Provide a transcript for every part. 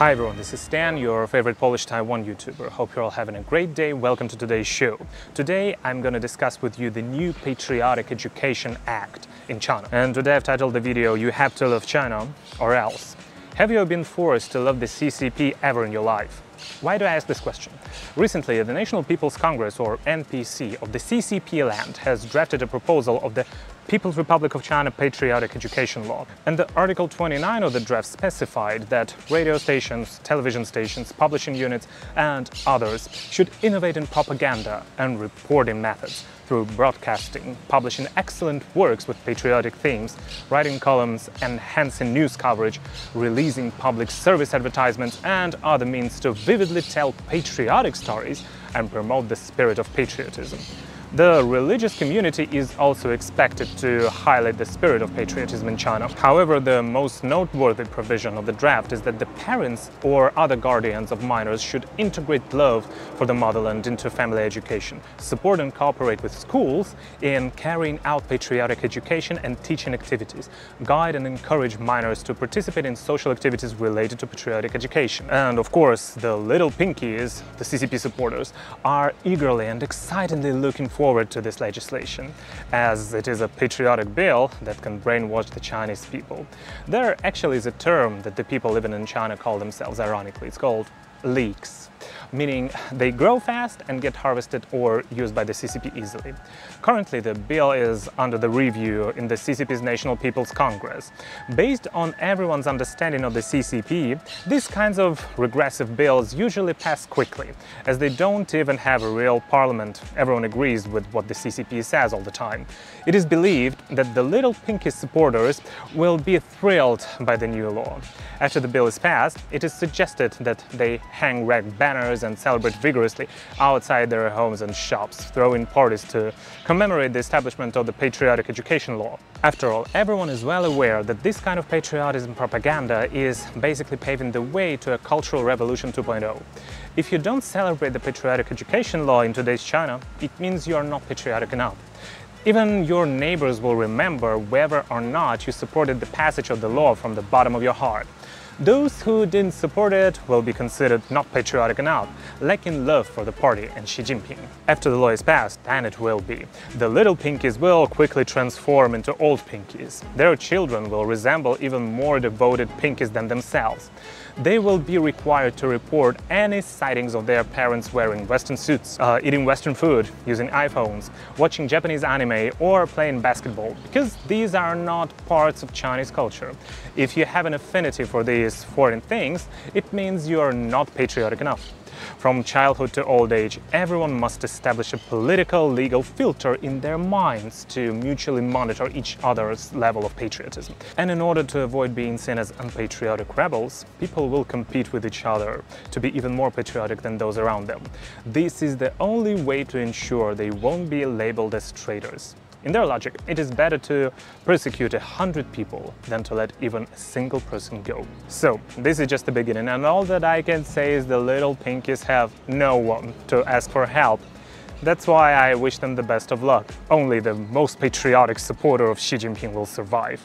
Hi everyone, this is Stan, your favorite Polish Taiwan YouTuber. Hope you're all having a great day. Welcome to today's show. Today I'm going to discuss with you the new Patriotic Education Act in China. And today I've titled the video, You Have to Love China or Else. Have you been forced to love the CCP ever in your life? Why do I ask this question? Recently, the National People's Congress, or NPC, of the CCP land has drafted a proposal of the People's Republic of China Patriotic Education Law. And the Article 29 of the draft specified that radio stations, television stations, publishing units and others should innovate in propaganda and reporting methods through broadcasting, publishing excellent works with patriotic themes, writing columns, enhancing news coverage, releasing public service advertisements and other means to vividly tell patriotic stories and promote the spirit of patriotism. The religious community is also expected to highlight the spirit of patriotism in China. However, the most noteworthy provision of the draft is that the parents or other guardians of minors should integrate love for the motherland into family education, support and cooperate with schools in carrying out patriotic education and teaching activities, guide and encourage minors to participate in social activities related to patriotic education. And of course, the little pinkies, the CCP supporters, are eagerly and excitedly looking forward to this legislation, as it is a patriotic bill that can brainwash the Chinese people. There actually is a term that the people living in China call themselves, ironically. It's called leeks, meaning they grow fast and get harvested or used by the CCP easily. Currently, the bill is under the review in the CCP's National People's Congress. Based on everyone's understanding of the CCP, these kinds of regressive bills usually pass quickly, as they don't even have a real parliament. Everyone agrees with what the CCP says all the time. It is believed that the little pinky supporters will be thrilled by the new law. After the bill is passed, it is suggested that they hang red banners and celebrate vigorously outside their homes and shops, throwing parties to commemorate the establishment of the Patriotic Education Law. After all, everyone is well aware that this kind of patriotism propaganda is basically paving the way to a cultural revolution 2.0. If you don't celebrate the Patriotic Education Law in today's China, it means you are not patriotic enough. Even your neighbors will remember whether or not you supported the passage of the law from the bottom of your heart. Those who didn't support it will be considered not patriotic enough, lacking love for the party and Xi Jinping. After the law is passed, and it will be, the little pinkies will quickly transform into old pinkies. Their children will resemble even more devoted pinkies than themselves. They will be required to report any sightings of their parents wearing Western suits, eating Western food, using iPhones, watching Japanese anime or playing basketball, because these are not parts of Chinese culture. If you have an affinity for these foreign things, it means you are not patriotic enough. From childhood to old age, everyone must establish a political, legal filter in their minds to mutually monitor each other's level of patriotism. And in order to avoid being seen as unpatriotic rebels, people will compete with each other to be even more patriotic than those around them. This is the only way to ensure they won't be labeled as traitors. In their logic, it is better to persecute 100 people than to let even a single person go. So, this is just the beginning, and all that I can say is the little pinkies have no one to ask for help. That's why I wish them the best of luck. Only the most patriotic supporter of Xi Jinping will survive.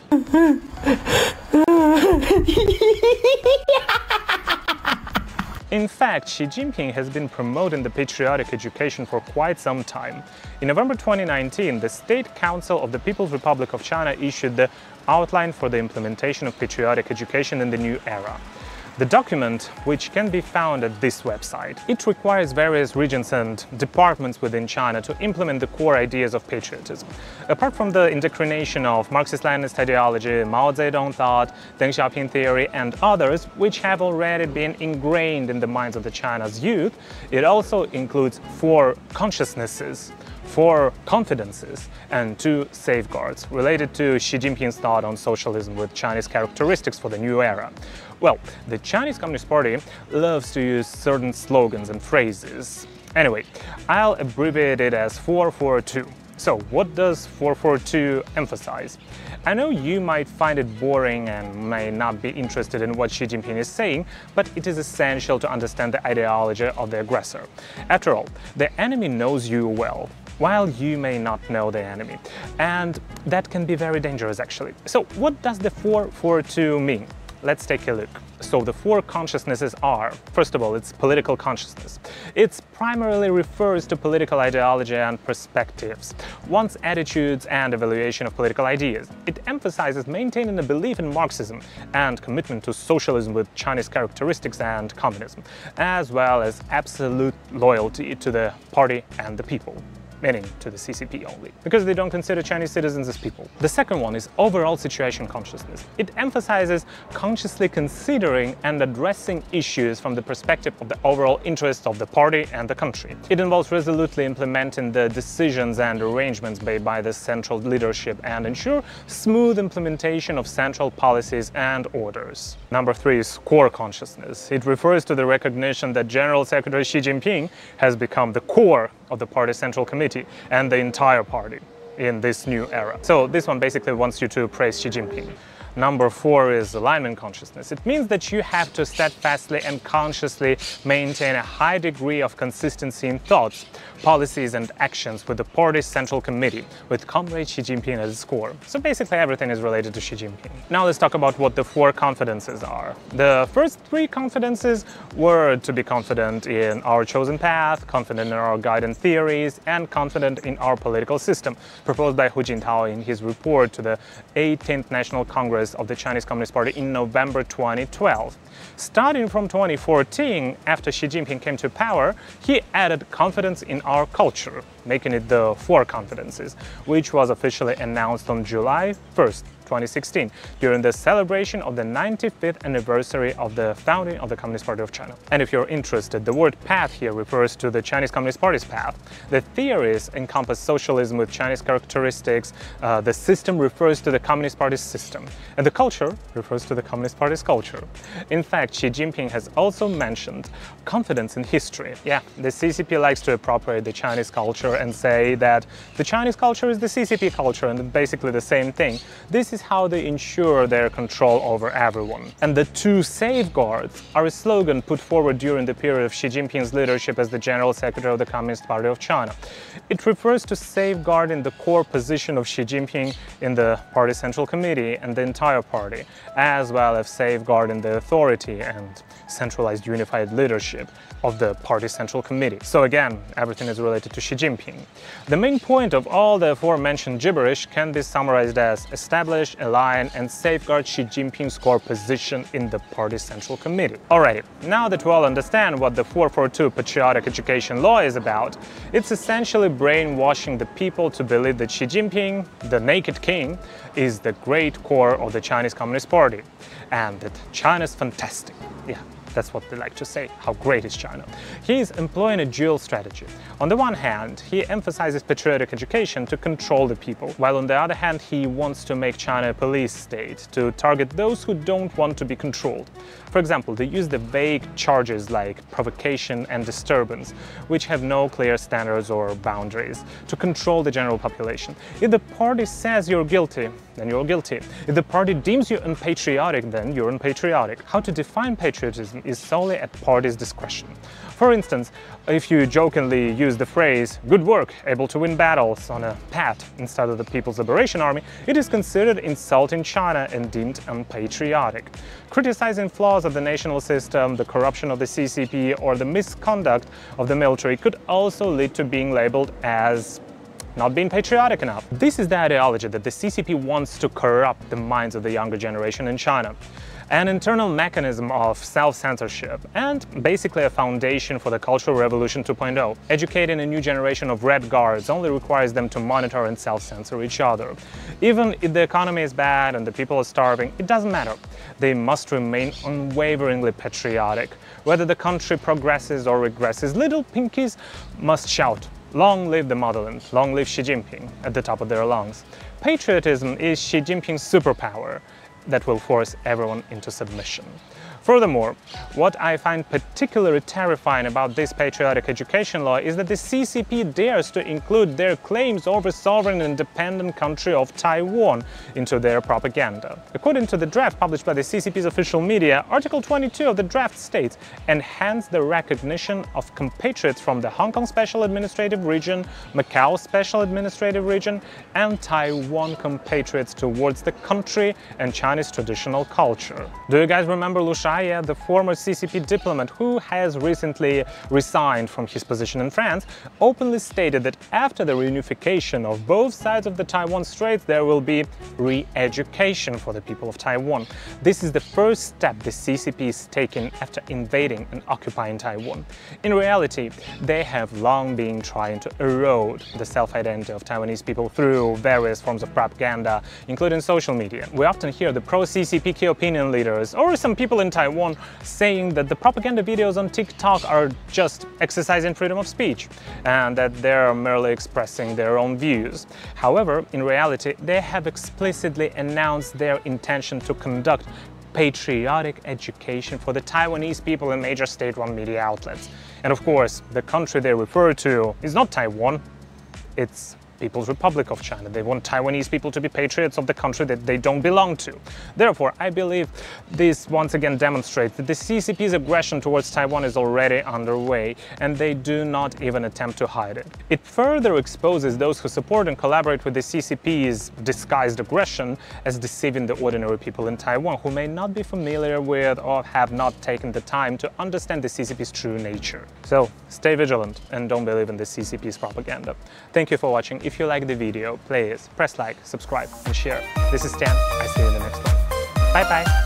In fact, Xi Jinping has been promoting the patriotic education for quite some time. In November 2019, the State Council of the People's Republic of China issued the outline for the implementation of patriotic education in the new era. The document, which can be found at this website, it requires various regions and departments within China to implement the core ideas of patriotism. Apart from the indoctrination of Marxist-Leninist ideology, Mao Zedong thought, Deng Xiaoping theory and others, which have already been ingrained in the minds of the China's youth, it also includes 4 consciousnesses, 4 confidences and 2 safeguards related to Xi Jinping's thought on socialism with Chinese characteristics for the new era. Well, the Chinese Communist Party loves to use certain slogans and phrases. Anyway, I'll abbreviate it as 442. So, what does 442 emphasize? I know you might find it boring and may not be interested in what Xi Jinping is saying, but it is essential to understand the ideology of the aggressor. After all, the enemy knows you well, while you may not know the enemy. And that can be very dangerous, actually. So, what does the 442 mean? let's take a look. So the four consciousnesses are, first of all, it's political consciousness. It primarily refers to political ideology and perspectives, one's attitudes and evaluation of political ideas. It emphasizes maintaining a belief in Marxism and commitment to socialism with Chinese characteristics and communism, as well as absolute loyalty to the party and the people, meaning to the CCP only, because they don't consider Chinese citizens as people. The second one is overall situation consciousness. It emphasizes consciously considering and addressing issues from the perspective of the overall interests of the party and the country. It involves resolutely implementing the decisions and arrangements made by the central leadership and ensure smooth implementation of central policies and orders. Number 3 is core consciousness. It refers to the recognition that General Secretary Xi Jinping has become the core of the party central committee and the entire party in this new era. So this one basically wants you to praise Xi Jinping. Number 4 is alignment consciousness. It means that you have to steadfastly and consciously maintain a high degree of consistency in thoughts, policies and actions with the party's central committee, with Comrade Xi Jinping at its core. So basically everything is related to Xi Jinping. Now let's talk about what the 4 confidences are. The first 3 confidences were to be confident in our chosen path, confident in our guiding theories, and confident in our political system, proposed by Hu Jintao in his report to the 18th National Congress of the Chinese Communist Party in November 2012. Starting from 2014, after Xi Jinping came to power, he added confidence in our culture, making it the 4 confidences, which was officially announced on July 1st, 2016, during the celebration of the 95th anniversary of the founding of the Communist Party of China. And if you're interested, the word path here refers to the Chinese Communist Party's path. The theories encompass socialism with Chinese characteristics, the system refers to the Communist Party's system, and the culture refers to the Communist Party's culture. In fact, Xi Jinping has also mentioned confidence in history. Yeah, the CCP likes to appropriate the Chinese culture and say that the Chinese culture is the CCP culture and basically the same thing. This is how they ensure their control over everyone. And the 2 safeguards are a slogan put forward during the period of Xi Jinping's leadership as the General Secretary of the Communist Party of China. It refers to safeguarding the core position of Xi Jinping in the party central committee and the entire party, as well as safeguarding the authority and centralized unified leadership of the party central committee. So again, everything is related to Xi Jinping. The main point of all the aforementioned gibberish can be summarized as establish, align and safeguard Xi Jinping's core position in the party central committee. Alrighty, now that we all understand what the 442 Patriotic Education Law is about, it's essentially brainwashing the people to believe that Xi Jinping, the naked king, is the great core of the Chinese Communist Party and that China's fantastic. Yeah. That's what they like to say, how great is China. He is employing a dual strategy. On the one hand, he emphasizes patriotic education to control the people, while on the other hand, he wants to make China a police state, to target those who don't want to be controlled. For example, they use the vague charges like provocation and disturbance, which have no clear standards or boundaries, to control the general population. If the party says you're guilty, then you're guilty. If the party deems you unpatriotic, then you're unpatriotic. How to define patriotism is solely at party's discretion. For instance, if you jokingly use the phrase "good work, able to win battles" on a pat instead of the People's Liberation Army, it is considered insulting China and deemed unpatriotic. Criticizing flaws of the national system, the corruption of the CCP, or the misconduct of the military could also lead to being labeled as not being patriotic enough. This is the ideology that the CCP wants to corrupt the minds of the younger generation in China. An internal mechanism of self-censorship and basically a foundation for the Cultural Revolution 2.0. Educating a new generation of Red Guards only requires them to monitor and self-censor each other. Even if the economy is bad and the people are starving, it doesn't matter. They must remain unwaveringly patriotic. Whether the country progresses or regresses, little pinkies must shout, "Long live the motherland, long live Xi Jinping," at the top of their lungs. Patriotism is Xi Jinping's superpower that will force everyone into submission. Furthermore, what I find particularly terrifying about this patriotic education law is that the CCP dares to include their claims over sovereign and independent country of Taiwan into their propaganda. According to the draft published by the CCP's official media, Article 22 of the draft states, enhance the recognition of compatriots from the Hong Kong Special Administrative Region, Macau Special Administrative Region, and Taiwan compatriots towards the country and Chinese traditional culture. Do you guys remember Lu Shaye, the former CCP diplomat who has recently resigned from his position in France, openly stated that after the reunification of both sides of the Taiwan Straits, there will be re-education for the people of Taiwan. This is the first step the CCP is taking after invading and occupying Taiwan. In reality, they have long been trying to erode the self-identity of Taiwanese people through various forms of propaganda, including social media. We often hear the pro-CCP key opinion leaders or some people in Taiwan saying that the propaganda videos on TikTok are just exercising freedom of speech and that they're merely expressing their own views. However, in reality, they have explicitly announced their intention to conduct patriotic education for the Taiwanese people in major state-run media outlets. And of course, the country they refer to is not Taiwan, it's People's Republic of China. They want Taiwanese people to be patriots of the country that they don't belong to. Therefore, I believe this once again demonstrates that the CCP's aggression towards Taiwan is already underway, and they do not even attempt to hide it. It further exposes those who support and collaborate with the CCP's disguised aggression as deceiving the ordinary people in Taiwan who may not be familiar with or have not taken the time to understand the CCP's true nature. So, stay vigilant and don't believe in the CCP's propaganda. Thank you for watching. If you like the video, please press like, subscribe and share. This is Stan. I see you in the next one. Bye bye!